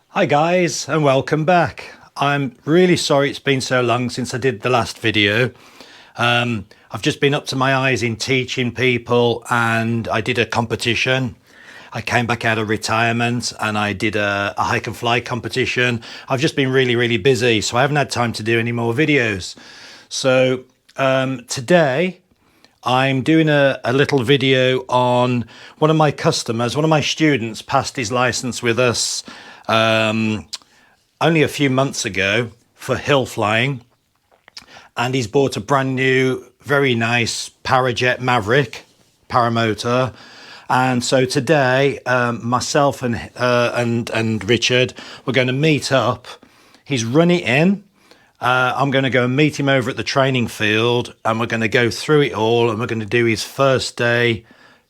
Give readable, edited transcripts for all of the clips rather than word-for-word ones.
Hi guys, and welcome back. I'm really sorry it's been so long since I did the last video. I've just been up to my eyes in teaching people, and I did a competition. I came back out of retirement and I did a hike and fly competition. I've just been really busy, so I haven't had time to do any more videos. So today I'm doing a little video on one of my customers. One of my students passed his license with us only a few months ago for hill flying, and he's bought a brand new, very nice Parajet Maverick Paramotor. And so today, myself and Richard, we're going to meet up. He's run it in. I'm going to go and meet him over at the training field, and we're going to go through it all, and we're going to do his first day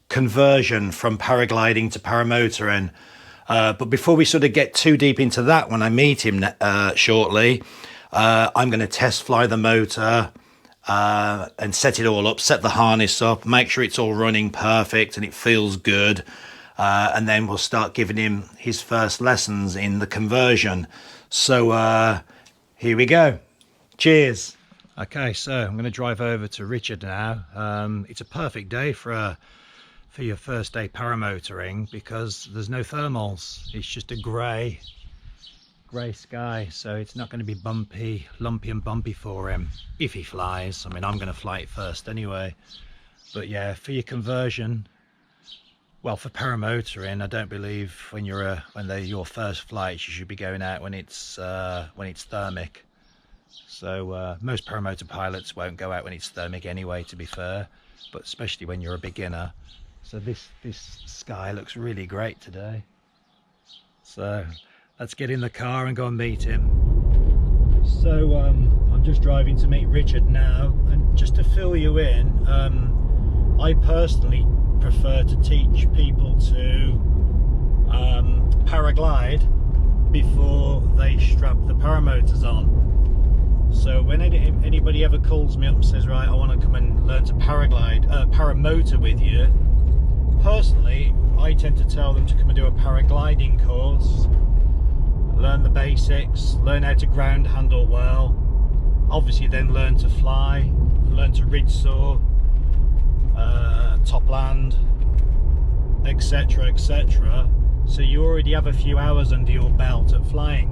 conversion from paragliding to paramotoring. But before we sort of get too deep into that, when I meet him shortly, I'm going to test fly the motor and set it all up, set the harness up, make sure it's all running perfect and it feels good. And then we'll start giving him his first lessons in the conversion. So here we go. Cheers. Okay, so I'm going to drive over to Richard now. It's a perfect day for your first day paramotoring because there's no thermals. It's just a grey sky, so it's not going to be lumpy and bumpy for him if he flies. I mean, I'm going to fly it first anyway. But yeah, for your conversion, well, for paramotoring, I don't believe when they're your first flights, you should be going out when it's thermic. So most paramotor pilots won't go out when it's thermic anyway, to be fair, but especially when you're a beginner. So this sky looks really great today. So let's get in the car and go and meet him. So I'm just driving to meet Richard now, and just to fill you in, I personally prefer to teach people to paraglide before they strap the paramotors on. So when anybody ever calls me up and says, right, I want to come and learn to paramotor with you, personally, I tend to tell them to come and do a paragliding course, learn the basics, learn how to ground handle well, obviously then learn to fly, learn to ridge soar, top land, etc, etc. So you already have a few hours under your belt at flying,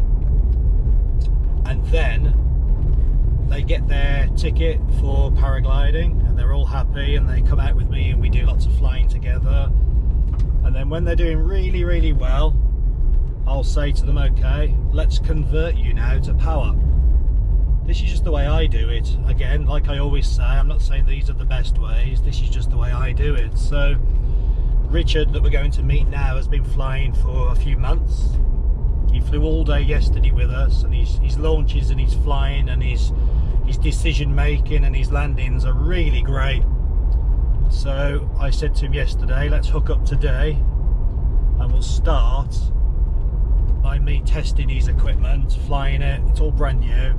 and then they get their ticket for paragliding and they're all happy, and they come out with me and we do lots of flying together. And then when they're doing really well, I'll say to them, okay, let's convert you now to power. This is just the way I do it. Again, like I always say, I'm not saying these are the best ways, this is just the way I do it. So Richard, that we're going to meet now, has been flying for a few months. He flew all day yesterday with us, and his launches and his flying and his decision making and his landings are really great. So I said to him yesterday, let's hook up today and we'll start by me testing his equipment, flying it. It's all brand new.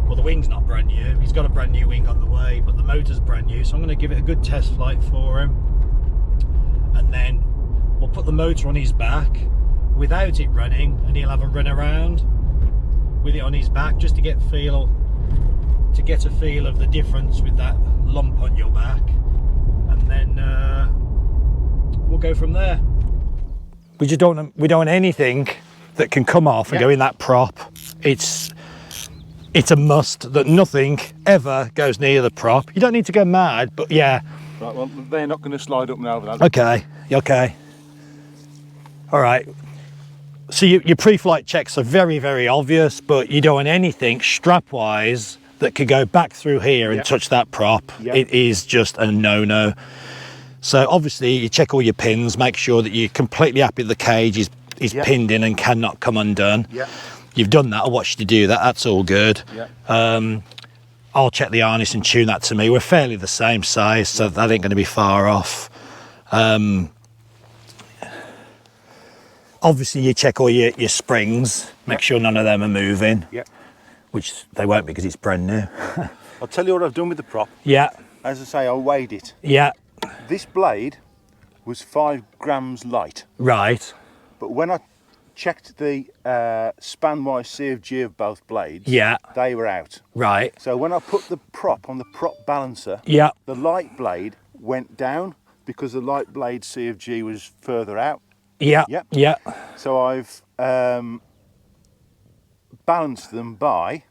Well, the wing's not brand new, he's got a brand new wing on the way, but the motor's brand new, so I'm going to give it a good test flight for him, and then we'll put the motor on his back without it running, and he'll have a run around with it on his back just to get a feel of the difference with that lump on your back, and then we'll go from there. We don't want anything that can come off and go in that prop. It's a must that nothing ever goes near the prop. You don't need to go mad, but yeah. Right, well, they're not going to slide up now. Okay. All right. So your pre-flight checks are very obvious, but you don't want anything strap-wise that could go back through here and touch that prop. It is just a no-no. So obviously you check all your pins, make sure that you're completely happy the cage is pinned in and cannot come undone. You've done that, I watched you do that, that's all good. I'll check the harness and tune that to me. We're fairly the same size, so that ain't going to be far off. Obviously you check all your springs, make sure none of them are moving, which they won't because it's brand new. I'll tell you what I've done with the prop. As I say, I weighed it. Yeah. This blade was 5 grams light. Right. But when I checked the span-wise CFG of both blades, Yeah. they were out. Right. So when I put the prop on the prop balancer, Yeah. the light blade went down because the light blade CFG was further out. Yeah. Yep. Yeah. So I've balanced them by,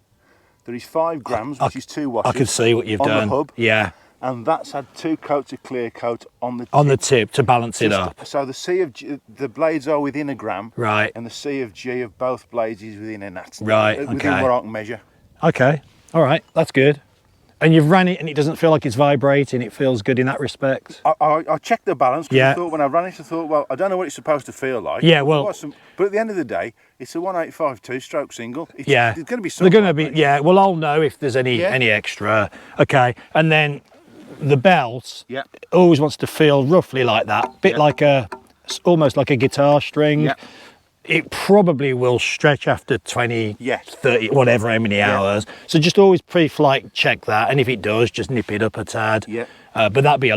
there is 5 grams, which is 2 washes. I can see what you've on done. the hub. Yeah. And that's had 2 coats of clear coat on the tip. On the tip to balance it up. So the CFG, the blades are within a gram. Right. And the CFG of both blades is within a nat. Right, Within okay. what I can measure. Okay. All right. That's good. And you've ran it and it doesn't feel like it's vibrating. It feels good in that respect. I checked the balance because Yeah. I thought when I ran it, I thought, well, I don't know what it's supposed to feel like. Yeah, well- But at the end of the day, it's a 1.852 two-stroke single. Yeah. There's going to be They're some. going to be, yeah. Well, I'll know if there's any Yeah. extra. Okay. And then the belt Yeah. always wants to feel roughly like that. Bit Yeah. like almost like a guitar string. Yeah. It probably will stretch after 20, Yeah. 30, whatever, how many hours. So just always pre-flight check that. And if it does, just nip it up a tad. Yeah. But that'd be I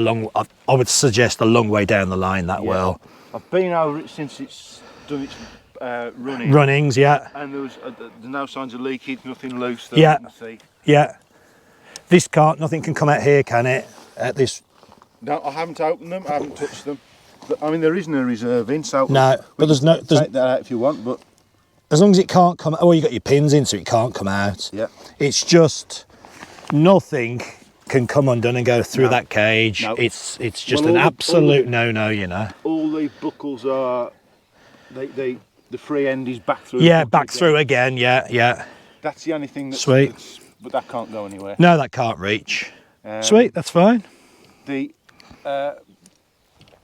would suggest a long way down the line that will. I've been over it since it's done its running. Runnings, yeah. And there's no signs of leakage, nothing loose that Yeah. I can see. Yeah. This can't, nothing can come out here, can it? At this. No, I haven't opened them, I haven't touched them. But, I mean, there isn't a reserve in, so No, but there's no, take that out if you want, but as long as it can't come, oh, you got your pins in so it can't come out. yeah. It's just, nothing can come undone and go through No. that cage. No. It's just Well, an all the- absolute no-no, you know. All the buckles are, the free end is back through. Yeah, the buckle back again. through again, yeah. That's the only thing that's, Sweet. but that can't go anywhere. No, that can't reach. Um, Sweet, that's fine. The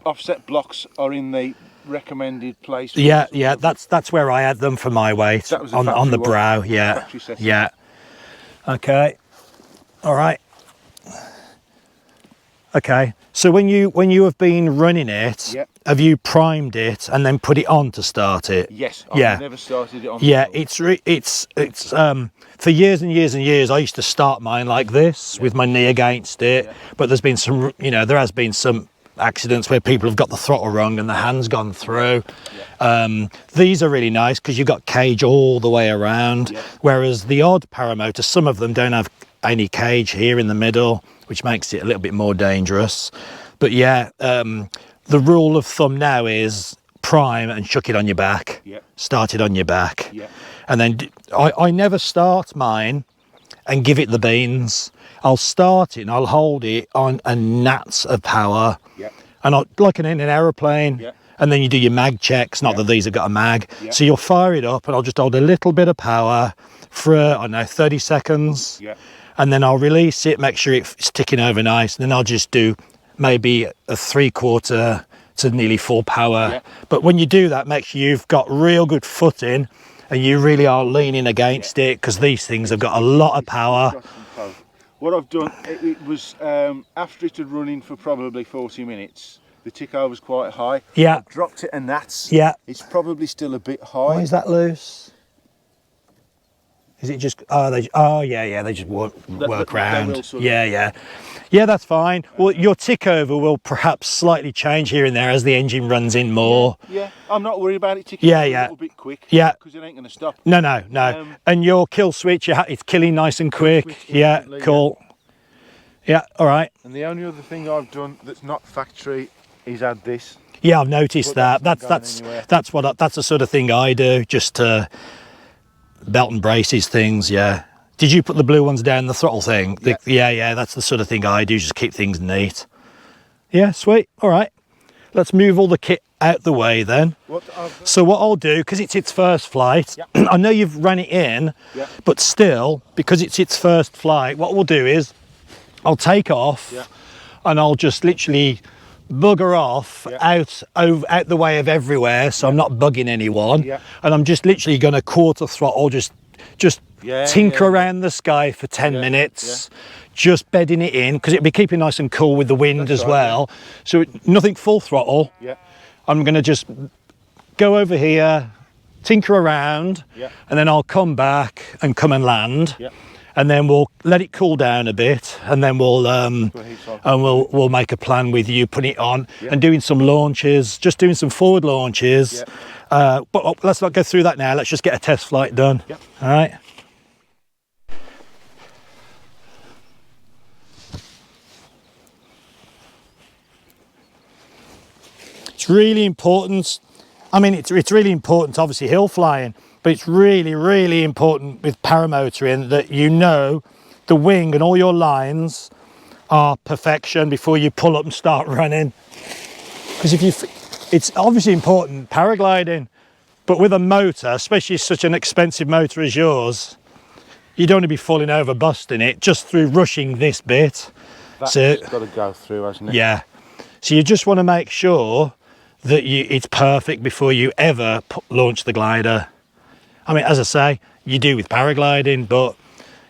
offset blocks are in the recommended place. Yeah, that's where I had them for my weight. That was a on the factory one. brow, yeah. Factory setting. Yeah. Okay. All right. Okay. So when you have been running it, Yeah. have you primed it and then put it on to start it? Yes, Yeah. I've never started it on. Yeah, the it's for years and years and years I used to start mine like this with my knee against it, but there's been some, there has been some accidents where people have got the throttle wrong and the hand's gone through. These are really nice because you've got cage all the way around, whereas the odd paramotor, some of them don't have any cage here in the middle, which makes it a little bit more dangerous. But yeah, the rule of thumb now is prime and chuck it on your back. Yeah. Start it on your back. Yeah. And then I never start mine and give it the beans. I'll start it and I'll hold it on a gnats of power. Yeah. And like in an aeroplane. Yeah. And then you do your mag checks, not that these have got a mag. Yeah. So you'll fire it up and I'll just hold a little bit of power for, I don't know, 30 seconds. Yeah. And then I'll release it, make sure it's ticking over nice. And then I'll just do maybe a 3/4 to nearly full power. Yeah. But when you do that, make sure you've got real good footing and you really are leaning against it, because these things have got a lot of power. Got some power. What I've done, it was after it had run in for probably 40 minutes. The tick over was quite high. Yeah. I dropped it a gnats. Yeah. It's probably still a bit high. Why is that loose? Is it just, yeah, they just work They round. will sort of- Yeah, that's fine. Well, your tick over will perhaps slightly change here and there as the engine runs in more. Yeah, I'm not worried about it ticking Yeah, over yeah. a little bit quick. Yeah. Because it ain't going to stop. No. And your kill switch, it's killing nice and quick. Quick, Yeah, instantly, cool. Yeah, all right. And the only other thing I've done that's not factory is add this. Yeah, I've noticed But that. that's not going anywhere. That's the sort of thing I do, just belt and braces things. Yeah. Did you put the blue ones down the throttle thing? Yeah, that's the sort of thing I do, just keep things neat. Yeah, sweet. All right. Let's move all the kit out the way then. So what I'll do, because it's its first flight, I know you've run it in, but still, because it's its first flight, what we'll do is I'll take off and I'll just literally bugger off out the way of everywhere, so I'm not bugging anyone. And I'm just literally going to quarter throttle, just tinker around the sky for 10 minutes, just bedding it in, because it'll be keeping nice and cool with the wind as well. So nothing full throttle. I'm going to just go over here, tinker around, and then I'll come back and come and land. and then we'll let it cool down a bit, and then we'll make a plan with you putting it on and doing some launches, just doing some forward launches. But let's not go through that now. Let's just get a test flight done. All right. It's really important. I mean, it's really important, obviously, hill flying, but it's really, really important with paramotoring that you know the wing and all your lines are perfection before you pull up and start running. Because it's obviously important paragliding, but with a motor, especially such an expensive motor as yours, you don't want to be falling over, busting it just through rushing this bit. That's got to go through, hasn't it? Yeah. So you just want to make sure that it's perfect before you ever launch the glider. I mean, as I say, you do with paragliding, but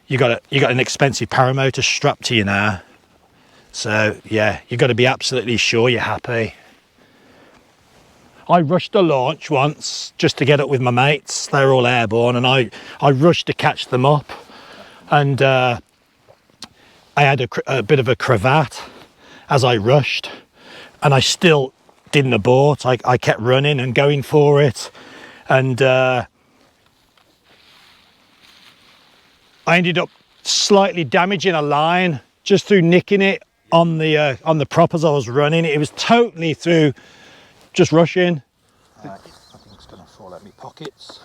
you got an expensive paramotor strapped to you now. So yeah, you've got to be absolutely sure you're happy. I rushed a launch once just to get up with my mates. They were all airborne, and I rushed to catch them up, and I had a bit of a cravat as I rushed, and I still didn't abort. I kept running and going for it, and I ended up slightly damaging a line just through nicking it on the prop as I was running. It was totally through just rushing. I think it's going to fall out of my pockets.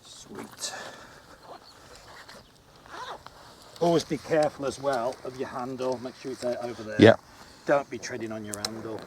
Sweet. Always be careful as well of your handle. Make sure it's out over there. Yeah. Don't be treading on your handle.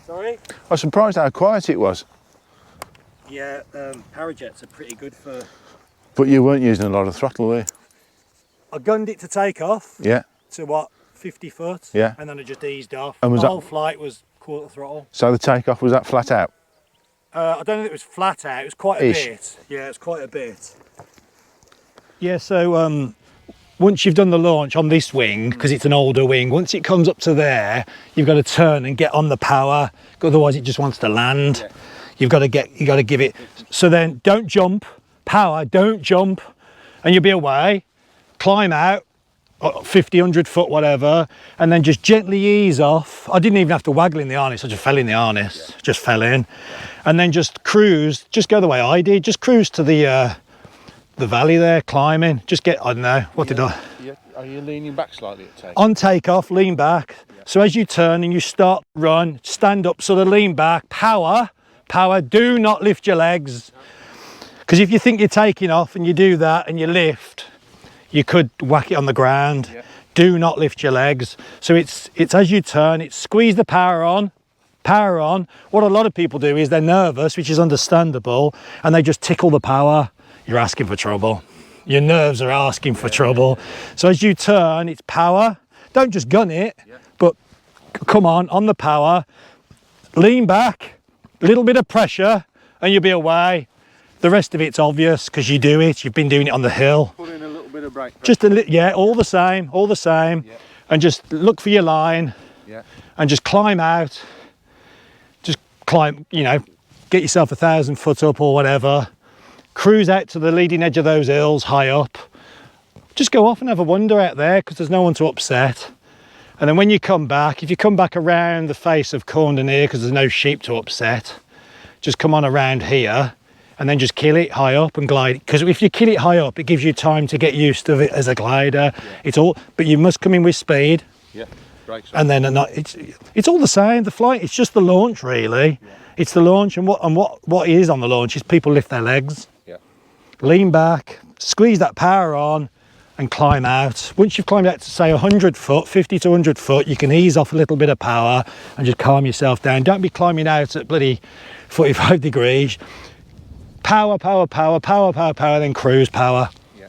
Sorry? I was surprised how quiet it was. Yeah, Parajets are pretty good for... But you weren't using a lot of throttle, were you? I gunned it to take off. Yeah. To what, 50 foot? Yeah. And then I just eased off. And was the that... whole flight was quarter throttle. So the takeoff, was that flat out? I don't think it was flat out, it was quite a bit. Yeah, it's quite a bit. Yeah, so once you've done the launch on this wing, because it's an older wing, once it comes up to there, you've got to turn and get on the power, otherwise it just wants to land. Yeah. You got to give it. So then don't jump, power, don't jump, and you'll be away. Climb out, 50, 100 foot, whatever, and then just gently ease off. I didn't even have to waggle in the harness, I just fell in the harness, just fell in. And then just cruise, just go the way I did, just cruise to the valley there, climbing, just get, I don't know, what did I? Are you leaning back slightly at takeoff? On takeoff, lean back. Yeah. So as you turn and you start run, stand up, sort of lean back, power, do not lift your legs. Because if you think you're taking off and you do that and you lift, you could whack it on the ground. Yeah. Do not lift your legs. So it's as you turn, it's squeeze the power on. What a lot of people do is they're nervous, which is understandable, and they just tickle the power. You're asking for trouble. Your nerves are asking for trouble. So as you turn, it's power. Don't just gun it, but come on the power. Lean back, a little bit of pressure, and you'll be away. The rest of it's obvious because you do it. You've been doing it on the hill. Put in a little bit of brake pressure? Just yeah, all the same, all the same. Yeah. And just look for your line. Yeah. And just climb out. Just climb, you know, get yourself 1,000 foot up or whatever. Cruise out to the leading edge of those hills high up. Just go off and have a wander out there because there's no one to upset. And then when you come back, if you come back around the face of Corndon here because there's no sheep to upset, just come on around here and then just kill it high up and glide. Because if you kill it high up, it gives you time to get used to it as a glider. Yeah. It's all, but you must come in with speed. Yeah. Brakes. And then it's all the same. The flight, it's just the launch really. Yeah. It's the launch, and what is on the launch is people lift their legs, Yeah. lean back, squeeze that power on, and climb out. Once you've climbed out to say 100 foot, 50 to 100 foot, you can ease off a little bit of power and just calm yourself down. Don't be climbing out at bloody 45 degrees. Power, power, power, power, power, power, then cruise power. Yeah.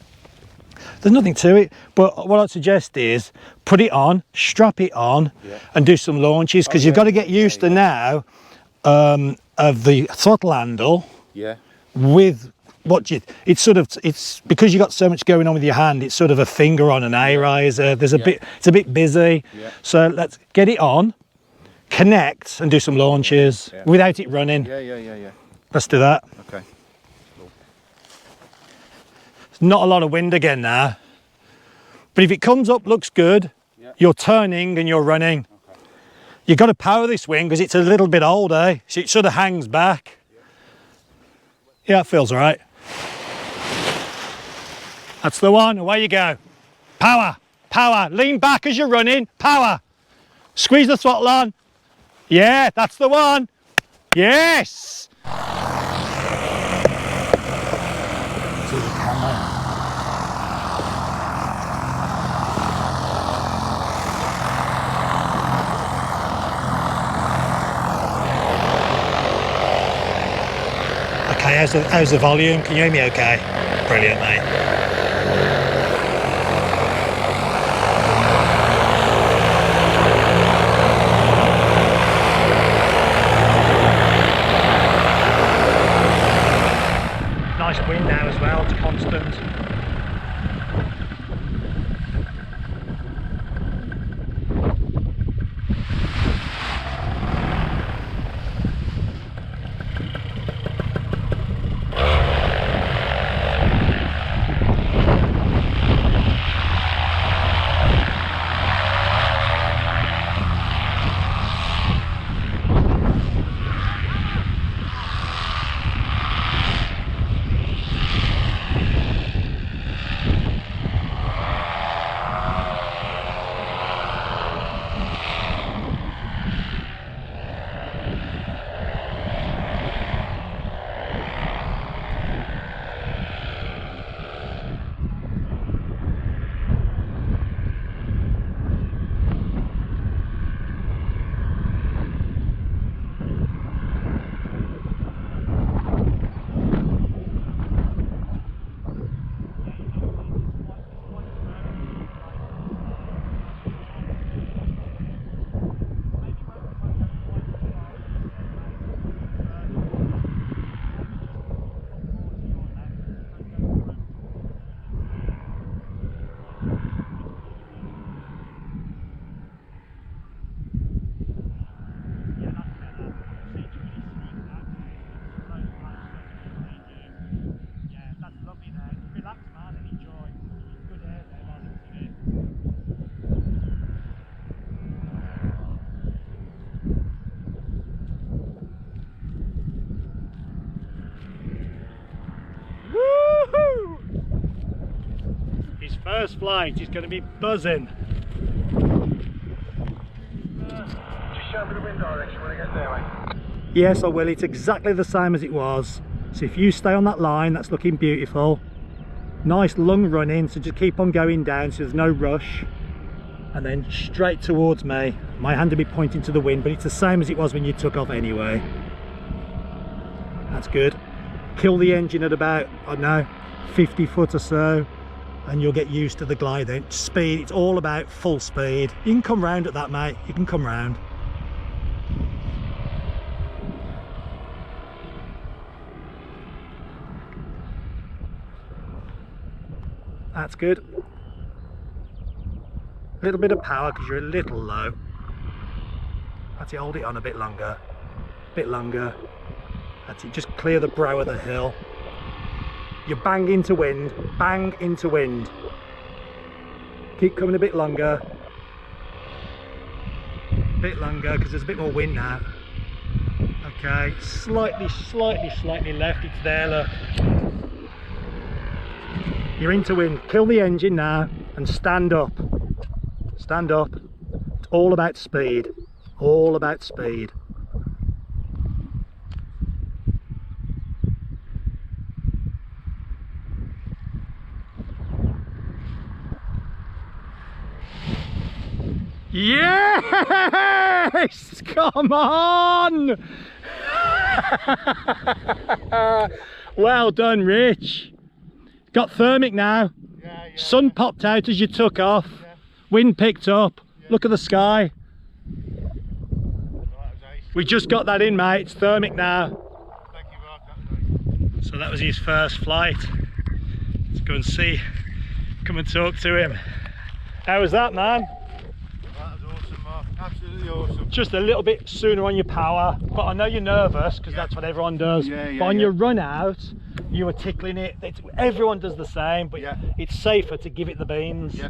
There's nothing to it, but what I'd suggest is put it on, strap it on, Yeah. and do some launches because you've got to get used to now of the throttle handle Yeah. with it's because you've got so much going on with your hand, it's sort of a finger on an A riser. There's it's a bit busy. Yeah. So let's get it on, connect and do some launches without it running. Yeah. Let's do that. Okay. There's not a lot of wind again now, but if it comes up, looks good, you're turning and you're running. Okay. You've got to power this wing because it's a little bit old, eh? So it sort of hangs back. Yeah, it feels all right. That's the one, away you go. Power, power, lean back as you're running, power. Squeeze the throttle on. Yeah, that's the one. Yes. Okay, how's the volume? Can you hear me okay? Brilliant, mate. Nice wind now as well, it's constant. First flight, he's going to be buzzing. Just show me the wind direction when I get there, mate. Yes, I will. It's exactly the same as it was. So if you stay on that line, that's looking beautiful. Nice long run in, so just keep on going down so there's no rush. And then straight towards me. My hand will be pointing to the wind, but it's the same as it was when you took off anyway. That's good. Kill the engine at about, I don't know, 50 foot or so. And you'll get used to the glide then. Speed, it's all about full speed. You can come round at that, mate. You can come round. That's good. A little bit of power because you're a little low. That's it, hold it on a bit longer. A bit longer. That's it, just clear the brow of the hill. You bang into wind, bang into wind. Keep coming a bit longer. A bit longer because there's a bit more wind now. Okay, slightly left, it's there, look. You're into wind, kill the engine now and stand up. Stand up. It's all about speed, all about speed. Yes! Come on! Well done, Rich. Got thermic now. Yeah. Sun popped out as you took off. Yeah. Wind picked up. Yeah. Look at the sky. We just got that in, mate. It's thermic now. Thank you, Marc. So that was his first flight. Let's go and see. Come and talk to him. How was that, man? Absolutely awesome. Just a little bit sooner on your power, but I know you're nervous because that's what everyone does. But on your run out, you were tickling it. Everyone does the same, but it's safer to give it the beans.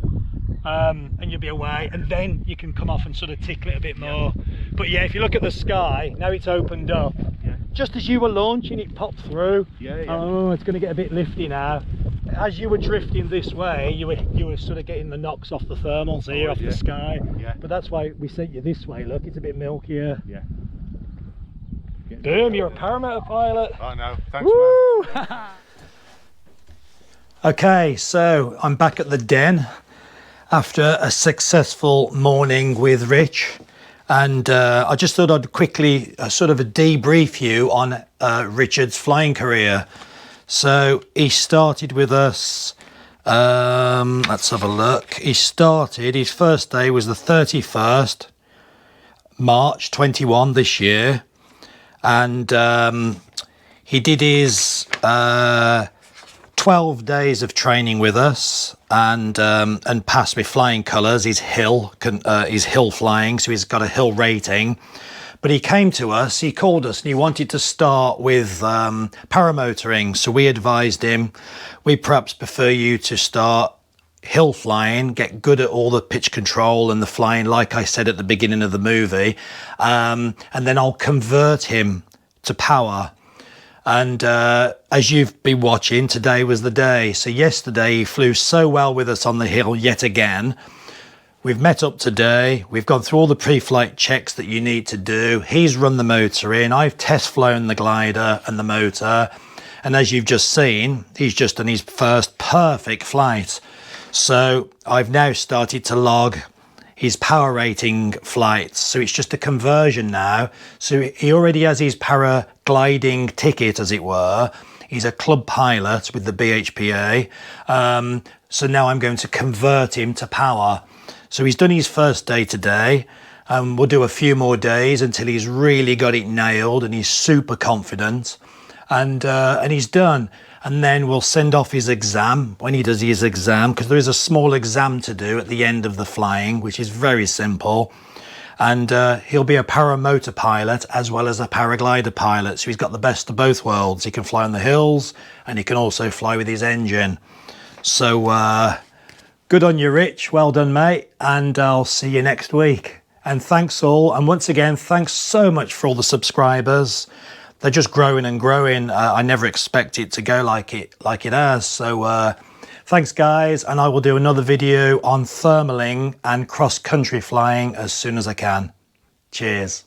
And you'll be away, and then you can come off and sort of tickle it a bit more. But yeah, if you look at the sky, now it's opened up. Just as you were launching, it popped through. Oh, it's going to get a bit lifty now. As you were drifting this way, you were sort of getting the knocks off the thermals here, off the sky. But that's why we sent you this way. Look, it's a bit milkier. Boom, you're a Paramotor pilot. I know. Thanks, man. Okay, so I'm back at the den after a successful morning with Rich. And I just thought I'd quickly sort of debrief you on Richard's flying career. So he started with us, let's have a look. He started, his first day was the 31st March 21 this year. And he did his 12 days of training with us and passed with flying colours, his hill flying, so he's got a hill rating. But he came to us, he called us and he wanted to start with paramotoring. So we advised him, we perhaps prefer you to start hill flying, get good at all the pitch control and the flying, like I said at the beginning of the movie. And then I'll convert him to power. And as you've been watching, today was the day. So yesterday he flew so well with us on the hill yet again. We've met up today, we've gone through all the pre-flight checks that you need to do. He's run the motor in, I've test flown the glider and the motor. And as you've just seen, he's just done his first perfect flight. So I've now started to log his power rating flights. So it's just a conversion now. So he already has his paragliding ticket, as it were. He's a club pilot with the BHPA. So now I'm going to convert him to power. So he's done his first day today. We'll do a few more days until he's really got it nailed and he's super confident. And he's done. And then we'll send off his exam when he does his exam, because there is a small exam to do at the end of the flying, which is very simple. And he'll be a paramotor pilot as well as a paraglider pilot. So he's got the best of both worlds. He can fly on the hills and he can also fly with his engine. So good on you, Rich. Well done, mate. And I'll see you next week. And thanks all. And once again, thanks so much for all the subscribers. They're just growing and growing. I never expect it to go like it has. So thanks, guys. And I will do another video on thermaling and cross-country flying as soon as I can. Cheers.